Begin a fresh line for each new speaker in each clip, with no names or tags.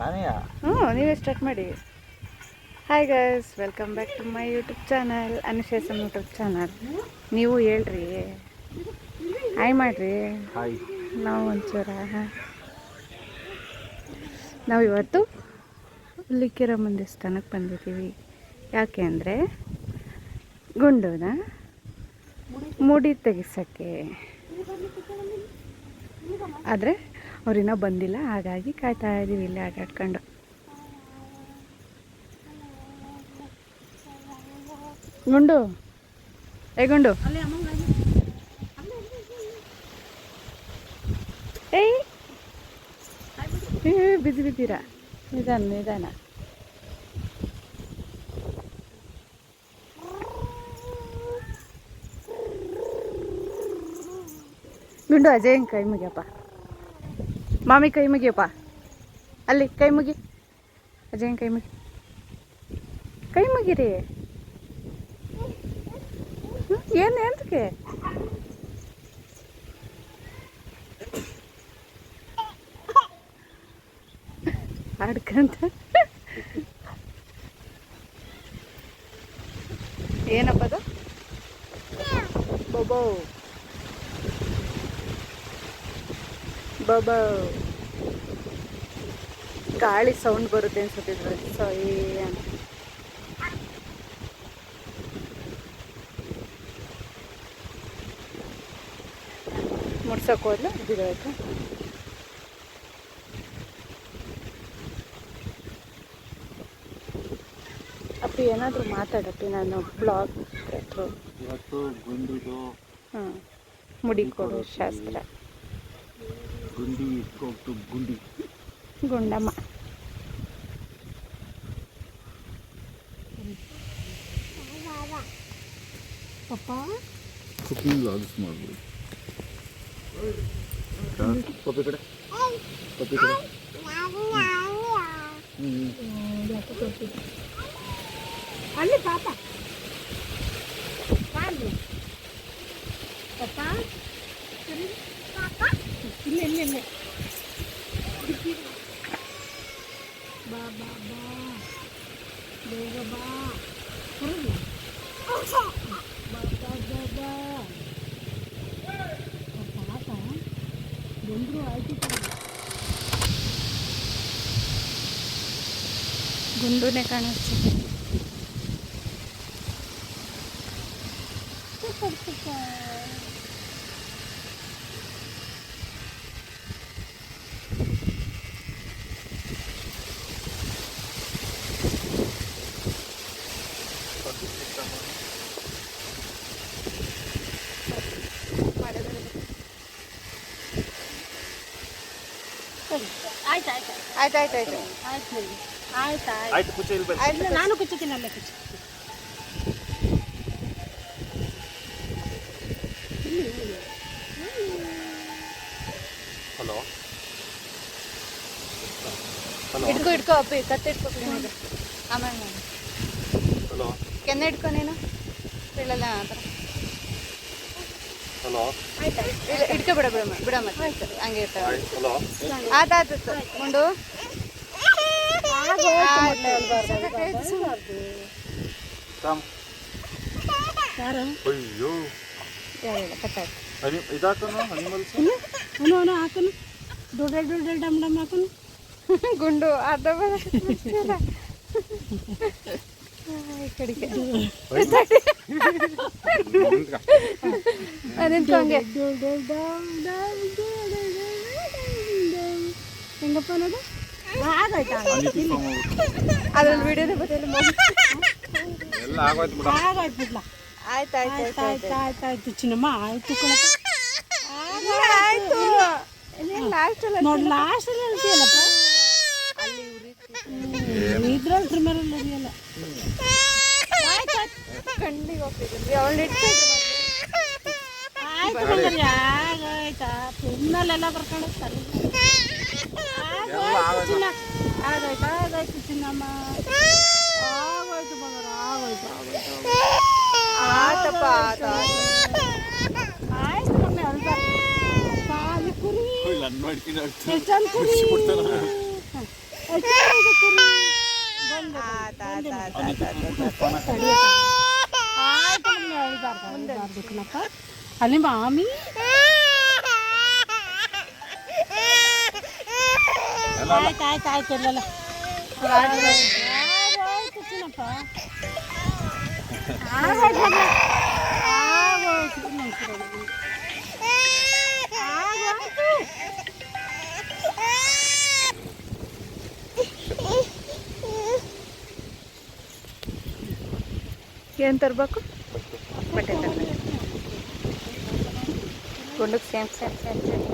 ಹ್ಞೂ ನೀವೇ ಸ್ಟಾರ್ಟ್ ಮಾಡಿ. Hi guys, welcome back to my YouTube channel, ಅನುಶೇಸಮ್ ಯೂಟ್ಯೂಬ್ ಚಾನಲ್. ನೀವು ಹೇಳ್ರಿ, ಹಾಯ್ ಮಾಡಿರಿ. ನಾವು ಒಂಚೂರ ನಾವು ಇವತ್ತು ಹುಲಿಕೆರಮ್ಮನ ದೇವಸ್ಥಾನಕ್ಕೆ ಬಂದಿದ್ದೀವಿ. ಯಾಕೆ ಅಂದರೆ ಗುಂಡುನ ಮುಡಿ ತೆಗಿಸೋಕ್ಕೆ. ಆದರೆ ಅವ್ರಿನ್ನೂ ಬಂದಿಲ್ಲ, ಹಾಗಾಗಿ ಕಾಯ್ತಾ ಇದ್ದೀವಿ ಇಲ್ಲೇ ಆಟಾಡ್ಕೊಂಡು. ಗುಂಡು, ಗುಂಡು, ಏಯ್ ಬಿದ್ದು ಬಿದ್ದೀರಾ? ನಿಧಾನ ನಿಧಾನ. ಗುಂಡು, ಅಜಯ್ ಕೈ ಮುಗಿಯಪ್ಪ, ಮಾಮಿ ಕೈ ಮುಗಿಯಪ್ಪ, ಅಲ್ಲಿ ಕೈ ಮುಗಿ, ಅಜಯ್ ಕೈ ಮುಗಿ, ಕೈ ಮುಗಿರಿ. ಏನು ಎಂತಕ್ಕೆ ಆಡ್ಕಂತ? ಏನಪ್ಪ ಅದು? ಬೊಬೋ ಬೊಬೋ. ಗಾಳಿ ಸೌಂಡ್ ಬರುತ್ತೆ ಅನ್ಸುತ್ತಿದ್ರು. ಸೊ ಏನು ಮುಡ್ಸೋಕೆ ಹೋದ್ಲು, ಬಿದ್ದೋಯ್ತು. ಅಪ್ಪಿ ಏನಾದರೂ ಮಾತಾಡಪ್ಪಿ, ನಾನು ಬ್ಲಾಗ್ ಥ್ರೂ.
ಇವತ್ತು ಗುಂಡಿದು
ಮುಡಿ ಕೊಡೋ ಶಾಸ್ತ್ರ.
ಗುಂಡಿ ಕೊಟ್ಟು ಗುಂಡಿ
ಗುಂಡಮ್ಮ. ಪಪ್ಪ
ಕುಕಿಂಗ್ ಲಾಗ್ಸ್ ಮಾಡ್ಬೋದು. ಪಪ್ಪಿ ಕಡೆ, ಪಪ್ಪಿ ಕಡೆ.
ಅಲ್ಲಿ ಪಾಪ ಪಪ್ಪ ಇಲ್ಲ ಇಲ್ಲ ಇಲ್ಲ. ಬಾ ಬಾ ಬಾ, ಬೇಗ ಬಾ. ಬಂದರು ಆಯ್ತು. ಗುಂಡುನೇ ಕಾಣಿಸ್ತಿದೆ. ಆಯ್ತು, ನಾನು ಕುಚ್ಚುತ್ತೀನಿ, ಅಲ್ಲೇ ಕುಚ್ಚು.
ಹಲೋ,
ಇಟ್ಕೋ ಅಪ್ಪಿ, ಕತ್ತೆ ಇಟ್ಕೋ. ಆಮೇಲೆ ನಾನು
ಹಲೋ,
ಕೆನ್ನೆ ಇಟ್ಕೊ, ನೀನು ಬೀಳಲ್ಲ ಆ ಥರ.
ಹಲೋ,
ಆಯ್ತಾ? ಇಟ್ಕೊ, ಬಿಡ ಮತ್ತೆ ಹಂಗೆ ಇರ್ತಾವೆ.
ಹಲೋ,
ಆಯ್ತು ಮುಂಡು.
ಅಯ್ಯೋ
ಕಟ್ಟಾಯ್ತು.
ಇದಾಕನು ಅನಿಮಲ್ಸ್
ಹಾಕನು, ದೊಡ್ಡ ಡಮ್ ಡಮ್ ಹಾಕನು. ಗುಂಡು ಅರ್ಧ ಕಡಿಕೆ ನಿಂತ್ಕೊಂಗೆ ಹೆಂಗಪ್ಪ ಅನ್ನೋದು ಅದ್ರಲ್ಲಿ ವಿಡಿಯೋನೇ ಗೊತ್ತಿಲ್ಲ.
ಎಲ್ಲ ಆಗೋಯ್ತು ಬಿಡ.
ಆಯ್ತಾಯ್ತು ಚಿನ್ನಮ್ಮ, ಆಯ್ತು ಆಯ್ತು. ನೋಡಿ ಲಾಸ್ಟಲ್ಲಿ ಹೇಳ್ತೀಯಲ್ಲಪ್ಪ, ಅಲ್ಲಿ ಇದ್ರಲ್ಲಿ ಟ್ರಿಮ್ಮರಲ್ಲಿ ಉರಿಯಲ್ಲ. ಕಣ್ಣಿಗೆ ಹೋಗ್ತಿದ್ವಿ ಅವಳು ಇಟ್ಕೊಂಡ್ರೆ ಆಯ್ತು ಬಂದ್ರಿ. ಆಗೋಯ್ತಾ ಪೆನ್ನಲ್ಲೆಲ್ಲ ಬರ್ಕೊಂಡು ಆಗೋಯ್ತು ಚಿನ್ನಮ್ಮ, ಆಗೋಯ್ತು ಬಂಗಾರ, ಆಗೋಯ್ತು ಆಯ್ತಪ್ಪ. ಆಯ್ತು ಮಮ್ಮಿ, ಅಲ್ದ ಪಾಲಿ ಕುರಿ
ನನ್ನ ಮಾಡ್ತೀನಿ
ಎಷ್ಟು ಕುರಿ.
ಅಲ್ಲಿ ಮಾಮಿ ಆಯ್ತು ಆಯ್ತು ಆಯ್ತು ಇಲ್ಲಲ್ಲ ಆಗೋಯ್ತು ಚಿನ್ನಪ್ಪ ಆಗೋಯ್ತು
ಏನು ತರಬೇಕು ಬಟ್ಟೆ ತರಬೇಕು ಗುಂಡಕ್ಕೆ ಸೇಮ್ ಸೇಮ್ ಸೇಮ್ ಸೇಮ್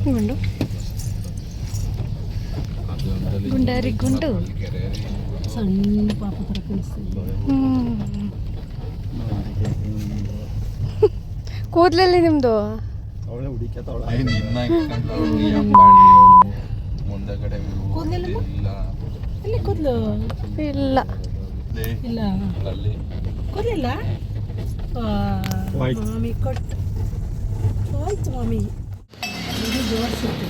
ಗುಂಡು ಗುಂಡಾರಿ ಗುಂಡು
ಸಣ್ಣ ಪಾಪ ಥರ ಕಾಣಿಸ್ತಿದೆ
ಕೂದಲಲ್ಲಿ ನಿಮ್ಮದು
ಅವಳೆ ಹುಡುಕ್ಯಾತವಳ ಮುಂದೆ ಕಡೆ
ಅಲ್ಲಿ ಕೂದಲು
ಇಲ್ಲ
ಇಲ್ಲ
ಅಲ್ಲಿ
ಕೂದಲಿಲ್ಲ
White.
ಮಾಮಿ ಕೊಟ್ಟು ಆಯ್ತು ಮಾಮಿ ಇದು ಜೋಡಿಸುತ್ತೆ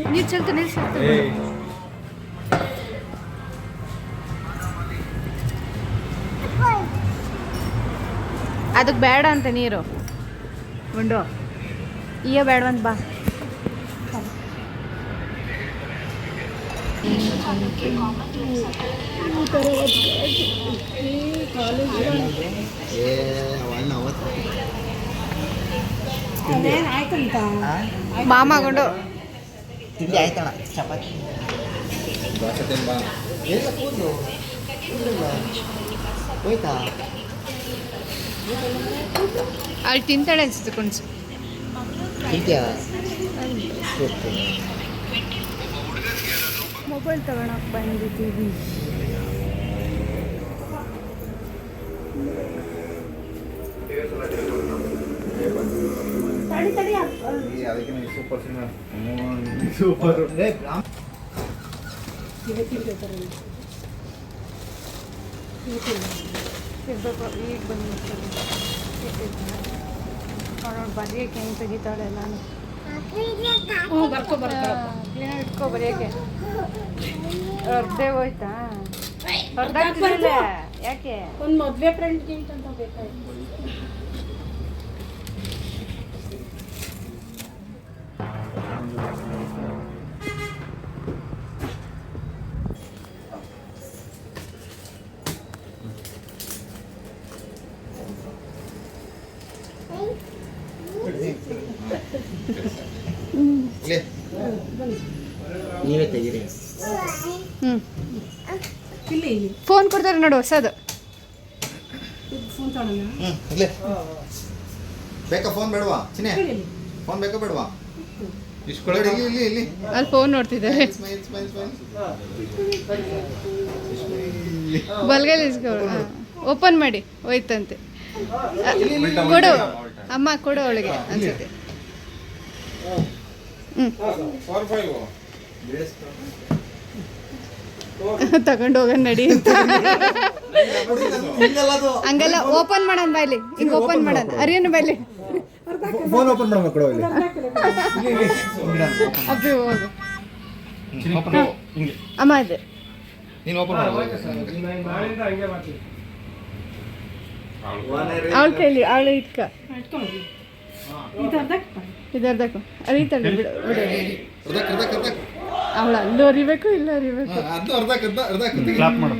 ನೀರು ಚಲ್ತು ನಿಲ್ಸಿ ಅದಕ್ಕೆ ಬೇಡ ಅಂತ ನೀರು ಗುಂಡು ಈಗ ಬೇಡವಂತ ಬಾ
ಅದೇನು ಆಯ್ತಂತ
ಮಾಮ ಗುಂಡು
ತಿಂಡಿ ಆಯ್ತಣ್ಣ ಚಪಾತಿ ಎಲ್ಲ ಕೂದಲು ಹೋಯ್ತಾ
ಅಲ್ಲಿ ತಿಂತಾಳೆ ಅನ್ಸುತ್ತೆ ಕುಣ್ಸು
ತಿಂತೀಯಾ
ಮೊಬೈಲ್ ತಗೊಳಕ್ ಬಂದಿದ್ದೀವಿ
ಅದಕ್ಕೆ ಸೂಪರ್ ಸಿನಿಮಾ ಸೂಪರ್
ಇರ್ಬೇಕು ಈಗ ಬಂದು ನೋಡಿ ಬರೆಯೋಕೆ ಹೆಂಗೆ ತೆಗಿತಾಳೆ ನಾನು
ಹ್ಞೂ ಬರ್ಕೊ
ಕ್ಲೀನಾಗಿ ಇಟ್ಕೊ ಬರೆಯೋಕೆ ಅರ್ಧೇ ಹೋಯ್ತಾ ಅರ್ಧ ಆಗ್ತಿಲ್ಲ ಯಾಕೆ
ಒಂದು ಮದುವೆ ಫ್ರೆಂಡ್ಗೆ ಅಂತ ಬೇಕಾಯ್ತು
ನೀವೇ ತೆಗೀರಿ
ಹ್ಞೂ
ಇಲ್ಲಿ ಇಲ್ಲಿ
ಫೋನ್ ಕೊಡ್ತಾರೆ ನೋಡು ಹೊಸದು
ಫೋನ್ ತಗೊಳ್ಳೋಣ
ಇಲ್ಲೇ ಬೇಕಾ ಫೋನ್ ಬೇಡವಾ ಚಿನ್ನೆ
ಹೇಳಿ
ಫೋನ್ ಬೇಕಾ ಬೇಡವಾ
ಇಸ್ಕೊಳ್ಳಿ
ಇಲ್ಲಿ ಇಲ್ಲಿ ಇಲ್ಲಿ
ಅಲ್ಲಿ ಫೋನ್ ನೋಡ್ತಿದ್ದಾರೆ
ಸ್ಮೈಲ್ ಸ್ಮೈಲ್ ಸ್ಮೈಲ್
ಬಲ್ಗೈಲಿ ಓಪನ್ ಮಾಡಿ ಹೋಯ್ತಂತೆ ಕೊಡು ಅಮ್ಮ ಕೊಡು ಅವಳಿಗೆ ಅನ್ಸುತ್ತೆ ಹ್ಞೂ ತಗೊಂಡು ಹೋಗೋಣ ನಡಿ ಅಂತ ಹಂಗೆಲ್ಲ ಓಪನ್ ಮಾಡೋಣ ಬಾಯ್ಲಿ ಹಿಂಗೆ ಓಪನ್ ಮಾಡೋಣ ಅರಿಯನು ಬಾಯ್ಲಿ
ಫೋನ್ ಓಪನ್ ಮಾಡೋ ಮಕ್ಕಳು
ಅಬ್ಬಿ ಹೋಗು ಅಮ್ಮ ಇದೆ
ನೀನು ಓಪನ್ ಮಾಡು
ಅವಳ ಕೈಲಿ ಅವಳು ಇಟ್ಕ
ಇಟ್ಕೊಂಡು ಇದು ಅರ್ಧಕ್ಕೆ
ಇದರ್ದಕ್ಕೂ ಅರಿತಾಳೆ ಬಿಡು ಬಿಡು
ಅರ್ಧಕ್ಕೆ
ಅವಳು ಅಲ್ಲೂ ಅರಿಬೇಕು ಇಲ್ಲ ಅರಿಬೇಕು
ಅರ್ಧಕ್ಕೆ
ಕ್ಲಾಪ್ ಮಾಡು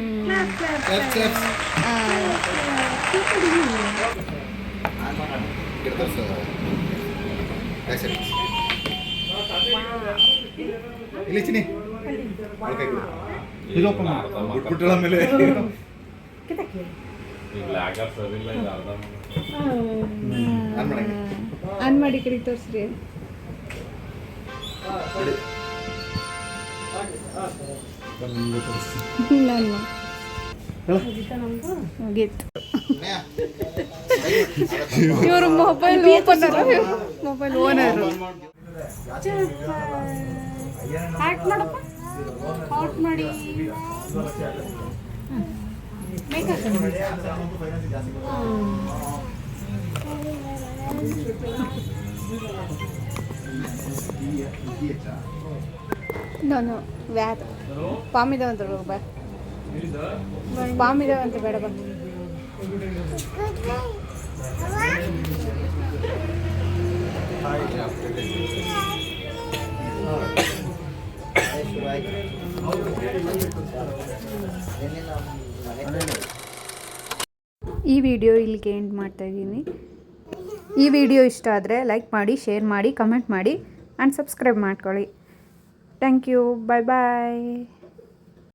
ಇಲ್ಲಿ ಚಿನಿ
ಇದು ಓಪನ್ ಮಾಡು
ಬಿಟ್ಬಿಟ್ಟಳ ಮೇಲೆ
ಕಿತ್ತಕ್ಕೆ
ಆನ್ ಮಾಡಂಗೆ
ಆನ್ ಮಾಡಿ ಕಡೆ ತೋರಿಸ್ರಿ ನಾನು ಮುಗೀತು ಇವರು mobile opener mobile owner
hot ಮಾಡಪ್ಪ ಹಾಟ್ ಮಾಡಿ
ನಾನು ವ್ಯಾದ ಪಾಮಿದಾವಂತ ಬಾ ಪಾಮಿದಾವಂತ ಬೇಡ ಬಾ ಈ ವಿಡಿಯೋ ಇಲ್ಲಿಗೆ ಎಂಡ್ ಮಾಡ್ತಾ ಇದ್ದೀನಿ. ಈ ವಿಡಿಯೋ ಇಷ್ಟ ಆದರೆ ಲೈಕ್ ಮಾಡಿ, ಶೇರ್ ಮಾಡಿ, ಕಮೆಂಟ್ ಮಾಡಿ ಆ್ಯಂಡ್ ಸಬ್ಸ್ಕ್ರೈಬ್ ಮಾಡ್ಕೊಳ್ಳಿ. Thank you. Bye bye.